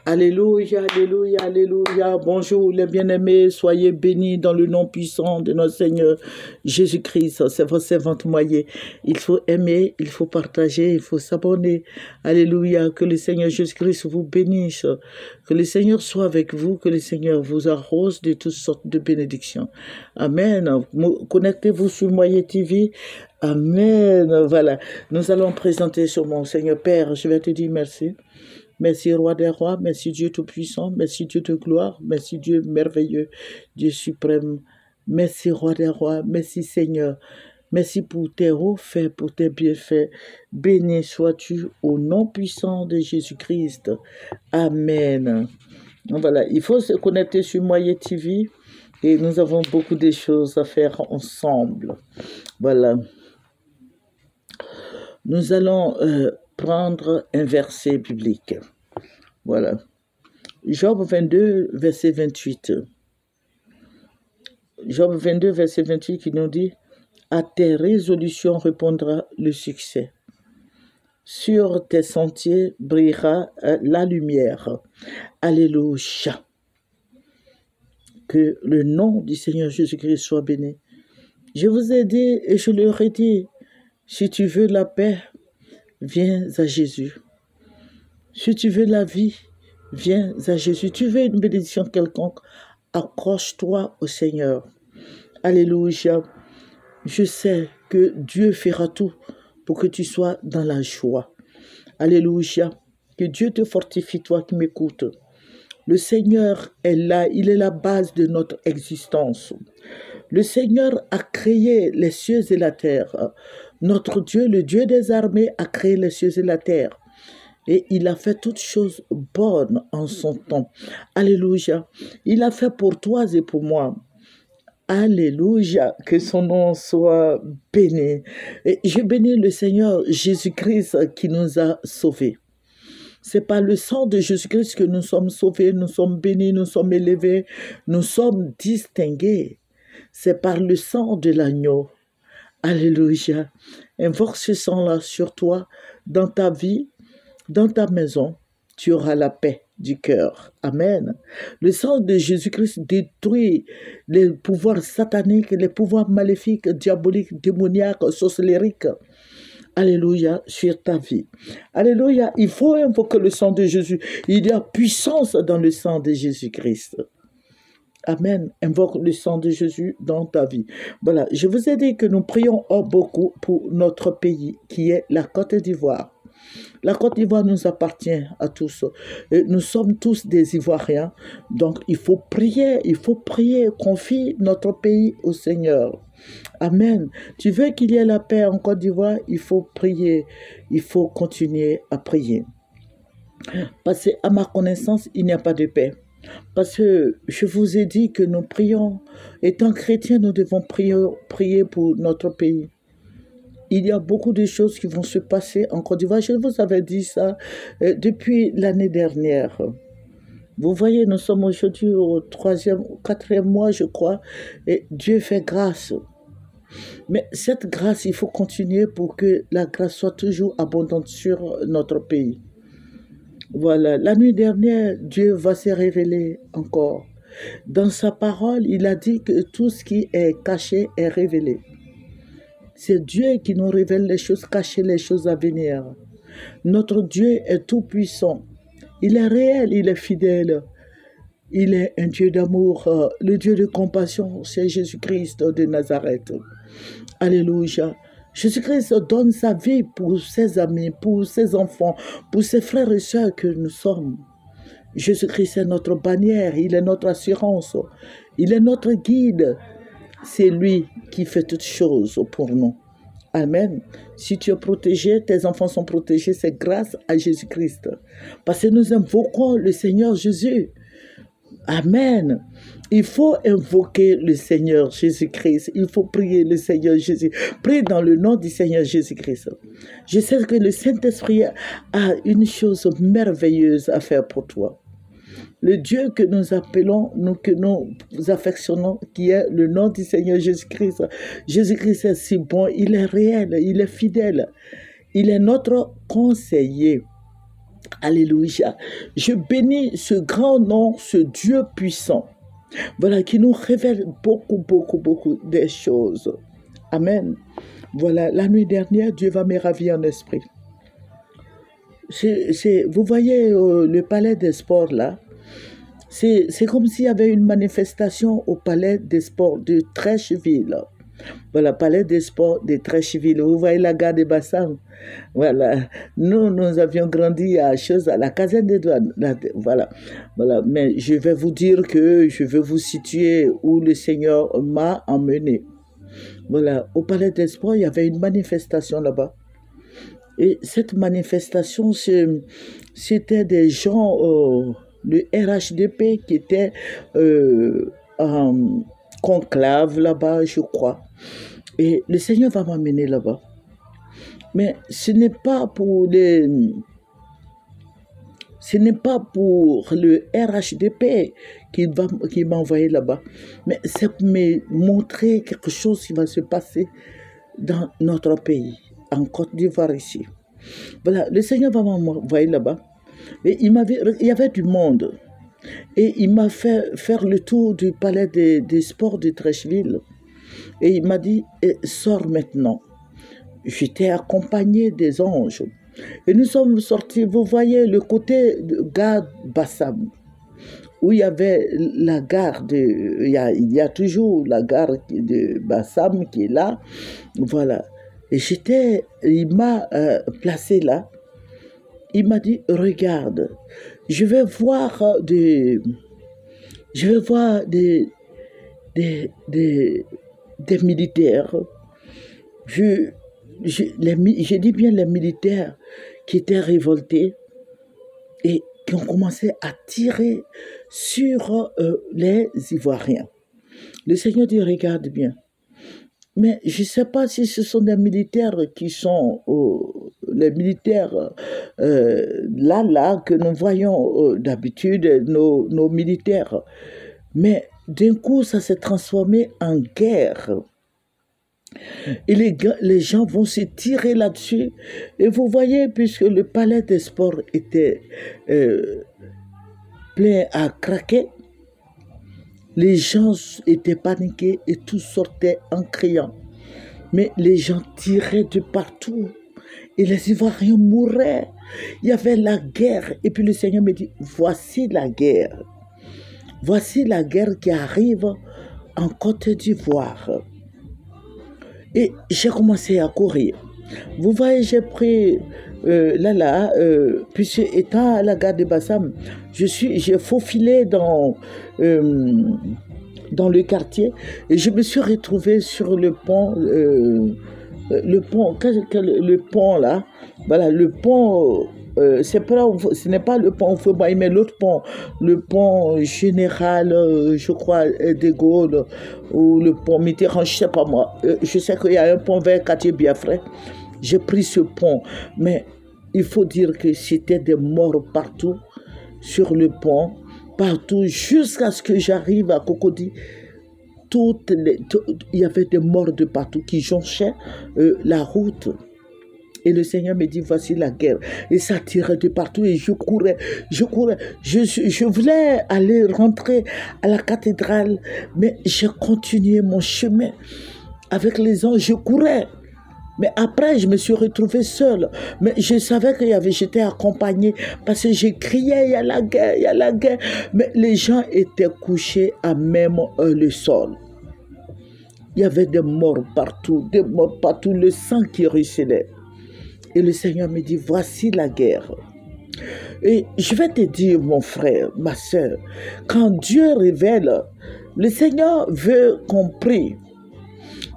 Alléluia, alléluia, alléluia. Bonjour les bien-aimés, soyez bénis dans le nom puissant de notre Seigneur Jésus-Christ. C'est votre servante Moyer. Il faut aimer, il faut partager, il faut s'abonner. Alléluia, que le Seigneur Jésus-Christ vous bénisse. Que le Seigneur soit avec vous, que le Seigneur vous arrose de toutes sortes de bénédictions. Amen. Connectez-vous sur Moyer TV. Amen. Voilà, nous allons présenter sur mon Seigneur Père. Je vais te dire merci. Merci Roi des Rois, merci Dieu Tout-Puissant, merci Dieu de gloire, merci Dieu merveilleux, Dieu suprême, merci Roi des Rois, merci Seigneur, merci pour tes hauts faits, pour tes bienfaits. Béni sois-tu au nom puissant de Jésus-Christ. Amen. Voilà, il faut se connecter sur Moyer TV et nous avons beaucoup de choses à faire ensemble. Voilà. Nous allons prendre un verset biblique. Voilà. Job 22, verset 28. Job 22, verset 28 qui nous dit « À tes résolutions répondra le succès. Sur tes sentiers brillera la lumière. » Alléluia. Que le nom du Seigneur Jésus-Christ soit béni. Je vous ai dit et je leur ai dit, si tu veux la paix, viens à Jésus. Si tu veux la vie, viens à Jésus. Tu veux une bénédiction quelconque, accroche-toi au Seigneur. Alléluia. Je sais que Dieu fera tout pour que tu sois dans la joie. Alléluia. Que Dieu te fortifie, toi qui m'écoutes. Le Seigneur est là, il est la base de notre existence. Le Seigneur a créé les cieux et la terre. Notre Dieu, le Dieu des armées, a créé les cieux et la terre. Et il a fait toutes choses bonnes en son temps. Alléluia. Il a fait pour toi et pour moi. Alléluia. Que son nom soit béni. Et je bénis le Seigneur Jésus-Christ qui nous a sauvés. C'est par le sang de Jésus-Christ que nous sommes sauvés, nous sommes bénis, nous sommes élevés, nous sommes distingués. C'est par le sang de l'agneau. Alléluia. Invoque ce sang-là sur toi, dans ta vie, dans ta maison. Tu auras la paix du cœur. Amen. Le sang de Jésus-Christ détruit les pouvoirs sataniques, les pouvoirs maléfiques, diaboliques, démoniaques, sorcellériques. Alléluia, sur ta vie. Alléluia, il faut invoquer le sang de Jésus. Il y a puissance dans le sang de Jésus-Christ. Amen. Invoque le sang de Jésus dans ta vie. Voilà, je vous ai dit que nous prions beaucoup pour notre pays, qui est la Côte d'Ivoire. La Côte d'Ivoire nous appartient à tous. Et nous sommes tous des Ivoiriens. Donc, il faut prier, confie notre pays au Seigneur. Amen. Tu veux qu'il y ait la paix en Côte d'Ivoire, il faut prier, il faut continuer à prier. Parce qu'à ma connaissance, il n'y a pas de paix. Parce que je vous ai dit que nous prions, étant chrétiens, nous devons prier pour notre pays. Il y a beaucoup de choses qui vont se passer en Côte d'Ivoire. Je vous avais dit ça depuis l'année dernière. Vous voyez, nous sommes aujourd'hui au 4e mois, je crois, et Dieu fait grâce. Mais cette grâce, il faut continuer pour que la grâce soit toujours abondante sur notre pays. Voilà, la nuit dernière, Dieu va se révéler encore. Dans sa parole, il a dit que tout ce qui est caché est révélé. C'est Dieu qui nous révèle les choses cachées, les choses à venir. Notre Dieu est tout puissant. Il est réel, il est fidèle. Il est un Dieu d'amour, le Dieu de compassion, c'est Jésus-Christ de Nazareth. Alléluia. Jésus-Christ donne sa vie pour ses amis, pour ses enfants, pour ses frères et sœurs que nous sommes. Jésus-Christ est notre bannière, il est notre assurance, il est notre guide. C'est lui qui fait toutes choses pour nous. Amen. Si tu es protégé, tes enfants sont protégés, c'est grâce à Jésus-Christ. Parce que nous invoquons le Seigneur Jésus. Amen. Il faut invoquer le Seigneur Jésus-Christ. Il faut prier le Seigneur Jésus. Prie dans le nom du Seigneur Jésus-Christ. Je sais que le Saint-Esprit a une chose merveilleuse à faire pour toi. Le Dieu que nous appelons, que nous affectionnons, qui est le nom du Seigneur Jésus-Christ. Jésus-Christ est si bon, il est réel, il est fidèle. Il est notre conseiller. Alléluia. Je bénis ce grand nom, ce Dieu puissant. Voilà, qui nous révèle beaucoup des choses. Amen. Voilà, la nuit dernière, Dieu va me ravir en esprit. Vous voyez le palais des sports là, c'est comme s'il y avait une manifestation au palais des sports de Treichville. Voilà, palais des sports de Treichville. Vous voyez la gare de Bassam. Voilà, nous avions grandi à la caserne des douanes. Voilà. Mais je vais vous dire que je vais vous situer où le Seigneur m'a emmené. Voilà, au palais des sports, il y avait une manifestation là-bas. Et cette manifestation, c'était des gens, le RHDP qui était en conclave là-bas, je crois. Et le Seigneur va m'amener là-bas. Mais ce n'est pas pour le RHDP qui m'a envoyé là-bas, mais c'est pour me montrer quelque chose qui va se passer dans notre pays, en Côte d'Ivoire ici. Voilà, le Seigneur va m'envoyer là-bas. Et il y avait du monde. Et il m'a fait faire le tour du palais des sports de Treichville. Et il m'a dit, sors maintenant. J'étais accompagné des anges. Et nous sommes sortis, vous voyez le côté de gare Bassam, où il y avait la gare il y a toujours la gare de Bassam qui est là. Voilà. Et il m'a placé là. Il m'a dit, regarde, je vais voir des militaires. J'ai dit bien les militaires qui étaient révoltés et qui ont commencé à tirer sur les Ivoiriens. Le Seigneur dit, regarde bien. Mais je ne sais pas si ce sont des militaires qui sont les militaires là que nous voyons d'habitude, nos militaires. Mais d'un coup, ça s'est transformé en guerre. Et les gens vont se tirer là-dessus. Et vous voyez, puisque le palais des sports était plein à craquer, les gens étaient paniqués et tout sortait en criant. Mais les gens tiraient de partout. Et les Ivoiriens mouraient. Il y avait la guerre. Et puis le Seigneur me dit, voici la guerre. Voici la guerre qui arrive en Côte d'Ivoire. Et j'ai commencé à courir. Vous voyez, j'ai pris puisque étant à la gare de Bassam, j'ai faufilé dans le quartier et je me suis retrouvée sur le pont, le pont là, voilà, le pont, ce n'est pas le pont Fouet-Boigny, mais l'autre pont, le pont général, je crois, de Gaulle, ou le pont Mitterrand, je ne sais pas moi. Je sais qu'il y a un pont vers Quartier-Biafra. J'ai pris ce pont, mais il faut dire que c'était des morts partout, sur le pont, partout, jusqu'à ce que j'arrive à Cocody. Il y avait des morts de partout qui jonchaient la route. Et le Seigneur me dit, voici la guerre. Et ça tirait de partout et je courais. Je voulais aller rentrer à la cathédrale, mais j'ai continué mon chemin. Avec les anges, je courais. Mais après, je me suis retrouvée seule. Mais je savais que j'étais accompagnée parce que j'ai crié, il y a la guerre, il y a la guerre. Mais les gens étaient couchés à même le sol. Il y avait des morts partout, le sang qui ruisselait. Et le Seigneur me dit, voici la guerre. Et je vais te dire, mon frère, ma soeur, quand Dieu révèle, le Seigneur veut qu'on prie.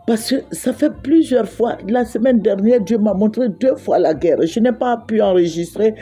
Parce que ça fait plusieurs fois, la semaine dernière, Dieu m'a montré 2 fois la guerre. Je n'ai pas pu enregistrer.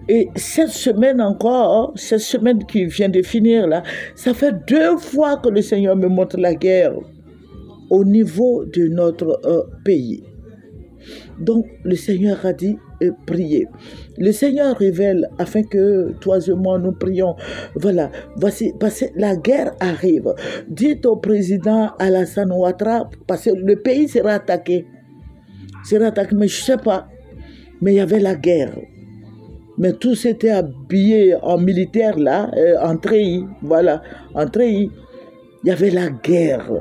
Et cette semaine encore, cette semaine qui vient de finir là, ça fait 2 fois que le Seigneur me montre la guerre au niveau de notre pays. Donc, le Seigneur a dit, priez. Le Seigneur révèle afin que toi et moi nous prions. Voilà, voici, parce que la guerre arrive. Dites au président Alassane Ouattara, parce que le pays sera attaqué. Mais je ne sais pas. Mais il y avait la guerre. Mais tous étaient habillés en militaire là, en treillis, voilà, en treillis. Il y avait la guerre.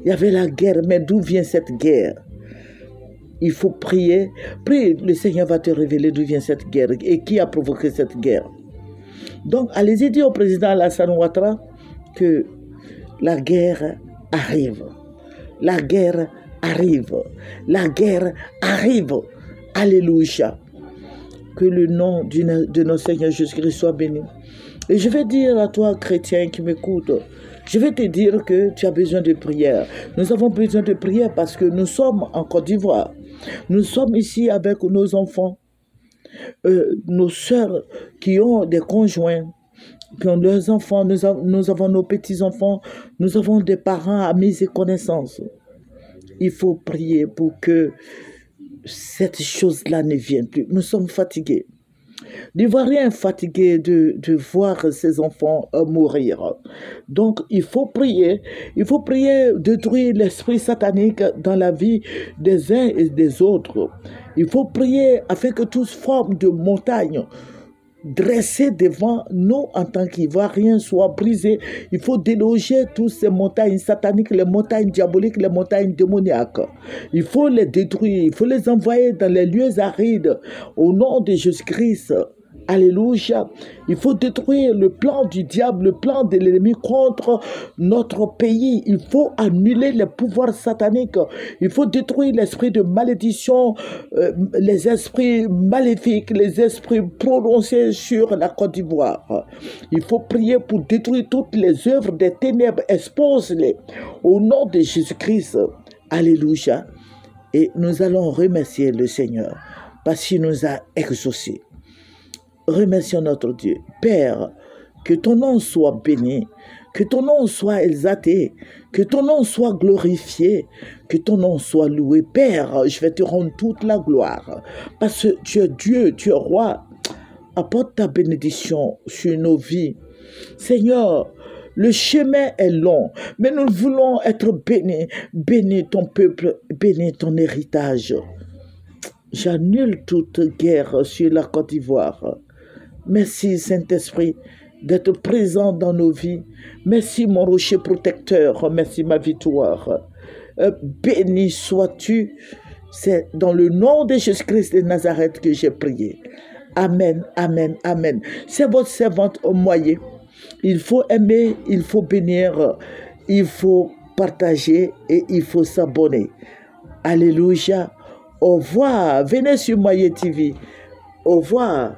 Il y avait la guerre. Mais d'où vient cette guerre? Il faut prier. Prie, le Seigneur va te révéler d'où vient cette guerre et qui a provoqué cette guerre. Donc, allez-y dire au président Alassane Ouattara que la guerre arrive. La guerre arrive. La guerre arrive. Alléluia. Que le nom de notre Seigneur Jésus-Christ soit béni. Et je vais dire à toi, chrétien qui m'écoute, je vais te dire que tu as besoin de prière. Nous avons besoin de prière parce que nous sommes en Côte d'Ivoire. Nous sommes ici avec nos enfants, nos sœurs qui ont des conjoints, qui ont leurs enfants, nous avons nos petits-enfants, nous avons des parents, amis et connaissances. Il faut prier pour que cette chose-là ne vienne plus. Nous sommes fatigués. L'Ivoirien fatigué de voir ses enfants mourir. Donc, il faut prier, détruire l'esprit satanique dans la vie des uns et des autres. Il faut prier afin que toute forme de montagne dressée devant nous en tant qu'Ivoiriens soit brisée. Il faut déloger toutes ces montagnes sataniques, les montagnes diaboliques, les montagnes démoniaques. Il faut les détruire, il faut les envoyer dans les lieux arides au nom de Jésus-Christ. Alléluia. Il faut détruire le plan du diable, le plan de l'ennemi contre notre pays. Il faut annuler les pouvoirs sataniques. Il faut détruire l'esprit de malédiction, les esprits maléfiques, les esprits prononcés sur la Côte d'Ivoire. Il faut prier pour détruire toutes les œuvres des ténèbres. Expose-les au nom de Jésus-Christ. Alléluia. Et nous allons remercier le Seigneur parce qu'il nous a exaucés. Remercions notre Dieu. Père, que ton nom soit béni, que ton nom soit exalté, que ton nom soit glorifié, que ton nom soit loué. Père, je vais te rendre toute la gloire, parce que tu es Dieu, tu es roi. Apporte ta bénédiction sur nos vies. Seigneur, le chemin est long, mais nous voulons être bénis. Bénis ton peuple, bénis ton héritage. J'annule toute guerre sur la Côte d'Ivoire. Merci Saint-Esprit d'être présent dans nos vies. Merci mon rocher protecteur. Merci ma victoire. Béni sois-tu. C'est dans le nom de Jésus-Christ de Nazareth que j'ai prié. Amen, amen, amen. C'est votre servante au moyen. Il faut aimer, il faut bénir, il faut partager et il faut s'abonner. Alléluia. Au revoir. Venez sur Moyen TV. Au revoir.